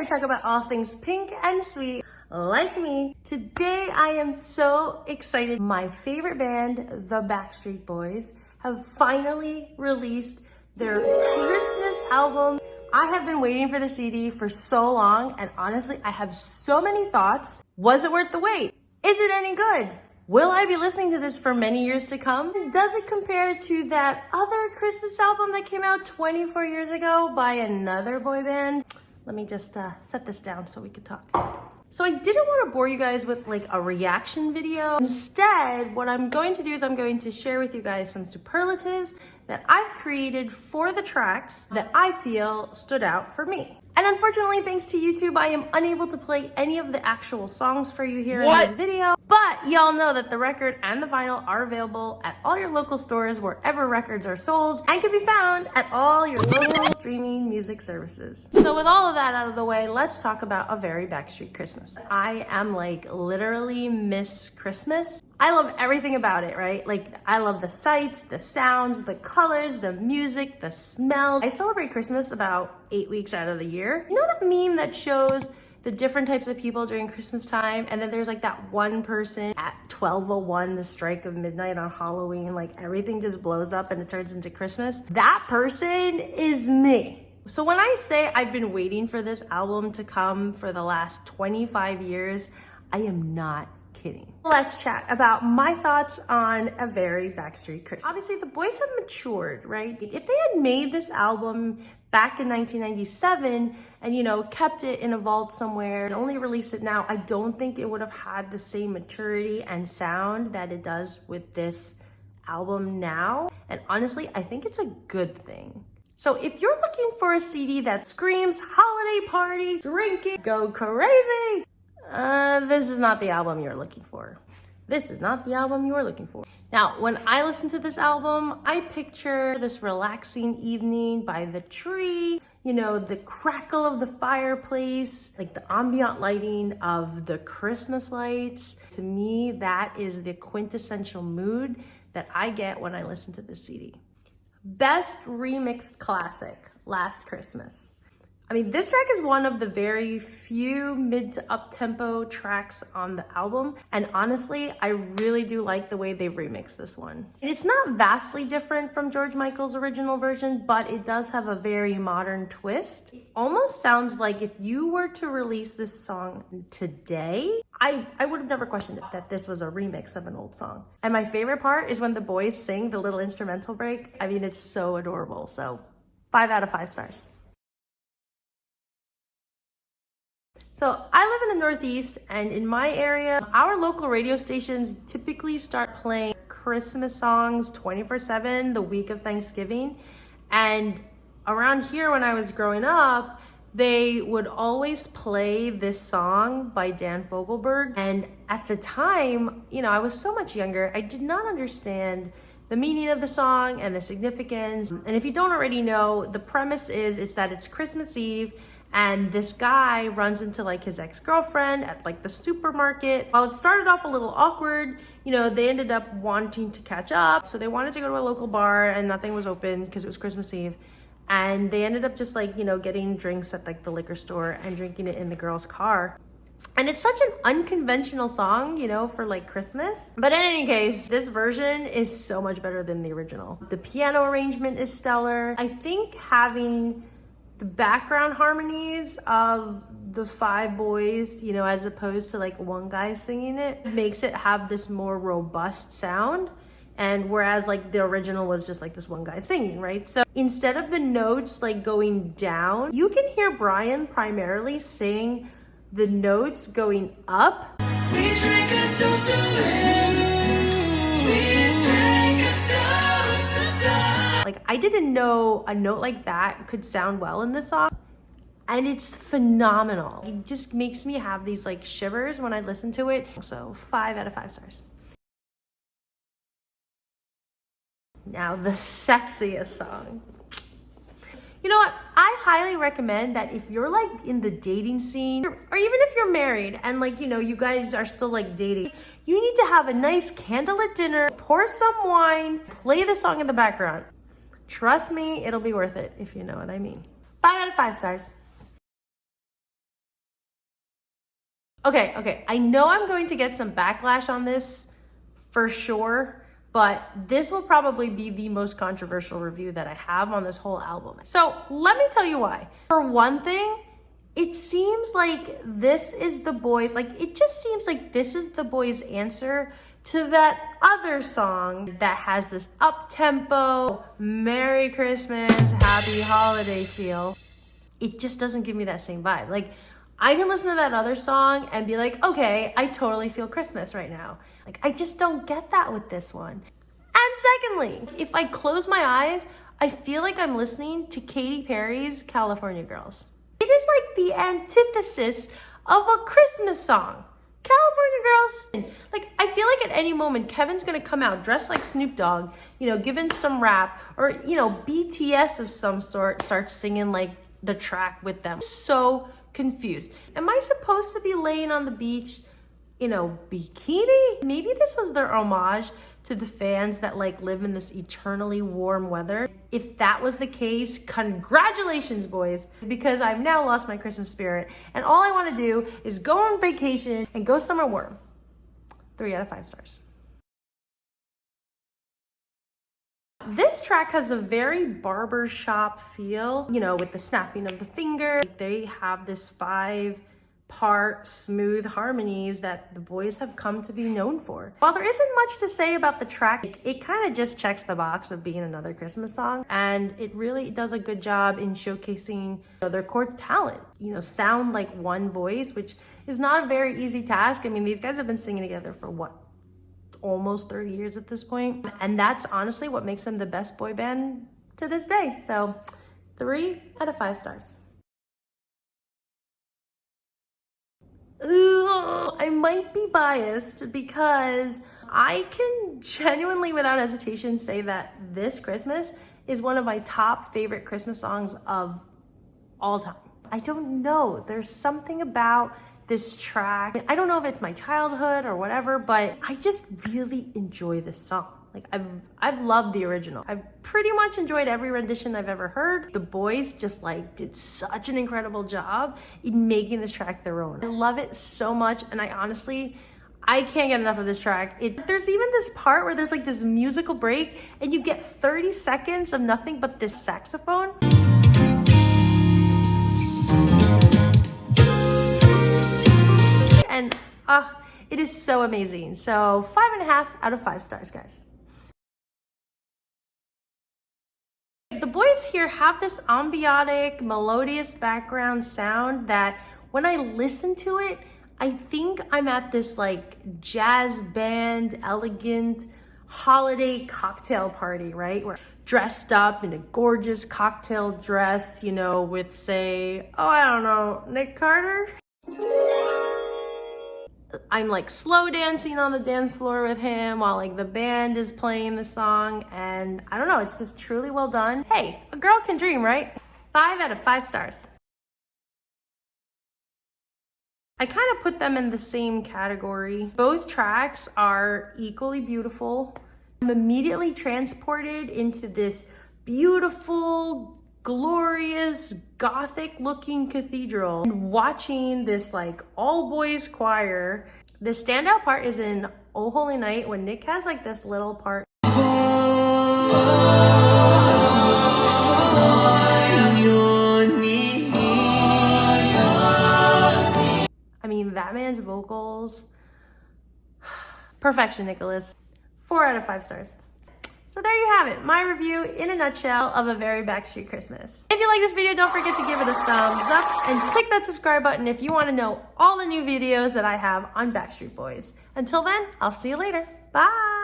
we talk about all things pink and sweet, like me. Today I am so excited. My favorite band, the Backstreet Boys, have finally released their Christmas album. I have been waiting for the CD for so long, and honestly, I have so many thoughts. Was it worth the wait? Is it any good? Will I be listening to this for many years to come? Does it compare to that other Christmas album that came out 24 years ago by another boy band? Let me just set this down so we can talk. So I didn't want to bore you guys with like a reaction video. Instead, what I'm going to do is I'm going to share with you guys some superlatives that I've created for the tracks that I feel stood out for me. And unfortunately, thanks to YouTube, I am unable to play any of the actual songs for you here in this video. But y'all know that the record and the vinyl are available at all your local stores wherever records are sold, and can be found at all your local streaming music services. So with all of that out of the way, let's talk about A Very Backstreet Christmas. I am like literally Miss Christmas. I love everything about it, right? Like, I love the sights, the sounds, the colors, the music, the smells. I celebrate Christmas about 8 weeks out of the year. You know that meme that shows the different types of people during Christmas time, and then there's like that one person at 12:01, the strike of midnight on Halloween, like everything just blows up and it turns into Christmas? That person is me. So when I say I've been waiting for this album to come for the last 25 years, I am not kidding. Let's chat about my thoughts on A Very Backstreet Christmas. Obviously, the boys have matured, right? If they had made this album back in 1997 and, you know, kept it in a vault somewhere and only released it now, I don't think it would have had the same maturity and sound that it does with this album now. And honestly, I think it's a good thing. So if you're looking for a CD that screams holiday party, drinking, go crazy, this is not the album you're looking for. This is not the album you're looking for. Now, when I listen to this album, I picture this relaxing evening by the tree, you know, the crackle of the fireplace, like the ambient lighting of the Christmas lights. To me, that is the quintessential mood that I get when I listen to this CD. Best remixed classic, Last Christmas. I mean, this track is one of the very few mid to up-tempo tracks on the album. And honestly, I really do like the way they've remixed this one. And it's not vastly different from George Michael's original version, but it does have a very modern twist. It almost sounds like if you were to release this song today, I would have never questioned it, that this was a remix of an old song. And my favorite part is when the boys sing the little instrumental break. I mean, it's so adorable. So 5 out of 5 stars. So I live in the Northeast, and in my area, our local radio stations typically start playing Christmas songs 24/7 the week of Thanksgiving. And around here when I was growing up, they would always play this song by Dan Fogelberg. And at the time, you know, I was so much younger, I did not understand the meaning of the song and the significance. And if you don't already know, the premise is that it's Christmas Eve, and this guy runs into like his ex-girlfriend at like the supermarket. While it started off a little awkward, you know, they ended up wanting to catch up. So they wanted to go to a local bar and nothing was open because it was Christmas Eve. And they ended up just like, you know, getting drinks at like the liquor store and drinking it in the girl's car. And it's such an unconventional song, you know, for like Christmas. But in any case, this version is so much better than the original. The piano arrangement is stellar. I think having the background harmonies of the 5 boys, you know, as opposed to like one guy singing it, makes it have this more robust sound. And whereas like the original was just like this one guy singing, right? So instead of the notes like going down, you can hear Brian primarily sing the notes going up. We drink a toast to innocence. We drink a toast to time. Like, I didn't know a note like that could sound well in this song. And it's phenomenal. It just makes me have these like shivers when I listen to it. So 5 out of 5 stars. Now the sexiest song. You know what? I highly recommend that if you're like in the dating scene, or even if you're married and like, you know, you guys are still like dating, you need to have a nice candlelit dinner, pour some wine, play the song in the background. Trust me, it'll be worth it, if you know what I mean. 5 out of 5 stars. Okay, I know I'm going to get some backlash on this for sure, but this will probably be the most controversial review that I have on this whole album. So let me tell you why. For one thing, it seems like this is the boys, like it just seems like this is the boys' answer to that other song that has this up-tempo, Merry Christmas, Happy Holiday feel. It just doesn't give me that same vibe. Like, I can listen to that other song and be like, okay, I totally feel Christmas right now. Like, I just don't get that with this one. And secondly, if I close my eyes, I feel like I'm listening to Katy Perry's California Girls. It is like the antithesis of a Christmas song. California Girls. Like, I feel like at any moment, Kevin's gonna come out dressed like Snoop Dogg, you know, giving some rap, or, you know, BTS of some sort starts singing like the track with them. So confused. Am I supposed to be laying on the beach in a bikini? Maybe this was their homage to the fans that like live in this eternally warm weather. If that was the case, congratulations, boys, because I've now lost my Christmas spirit and all I want to do is go on vacation and go somewhere warm. 3 out of 5 stars. This track has a very barbershop feel, you know, with the snapping of the finger. They have this 5-part smooth harmonies that the boys have come to be known for. While there isn't much to say about the track, it kind of just checks the box of being another Christmas song, and it really does a good job in showcasing, you know, their core talent. You know, sound like one voice, which is not a very easy task. I mean, these guys have been singing together for what? Almost 30 years at this point. And that's honestly what makes them the best boy band to this day. So 3 out of 5 stars. Ooh, I might be biased because I can genuinely, without hesitation, say that this Christmas is one of my top favorite Christmas songs of all time. I don't know, there's something about this track. I don't know if it's my childhood or whatever, but I just really enjoy this song. Like, I've loved the original. I've pretty much enjoyed every rendition I've ever heard. The boys just like did such an incredible job in making this track their own. I love it so much, and I can't get enough of this track. There's even this part where there's like this musical break and you get 30 seconds of nothing but this saxophone. And it is so amazing. So 5.5 out of 5 stars, guys. The boys here have this ambiotic, melodious background sound that when I listen to it, I think I'm at this like jazz band, elegant holiday cocktail party, right? We're dressed up in a gorgeous cocktail dress, you know, with say, oh, I don't know, Nick Carter? I'm like slow dancing on the dance floor with him while like the band is playing the song, and I don't know, it's just truly well done. Hey, a girl can dream, right? 5 out of 5 stars. I kind of put them in the same category. Both tracks are equally beautiful. I'm immediately transported into this beautiful, glorious, gothic looking cathedral and watching this like all boys choir. The standout part is in Oh Holy Night when Nick has like this little part. I mean, that man's vocals, perfection, Nicholas. 4 out of 5 stars. So there you have it, my review in a nutshell of A Very Backstreet Christmas. If you like this video, don't forget to give it a thumbs up and click that subscribe button if you want to know all the new videos that I have on Backstreet Boys. Until then, I'll see you later. Bye.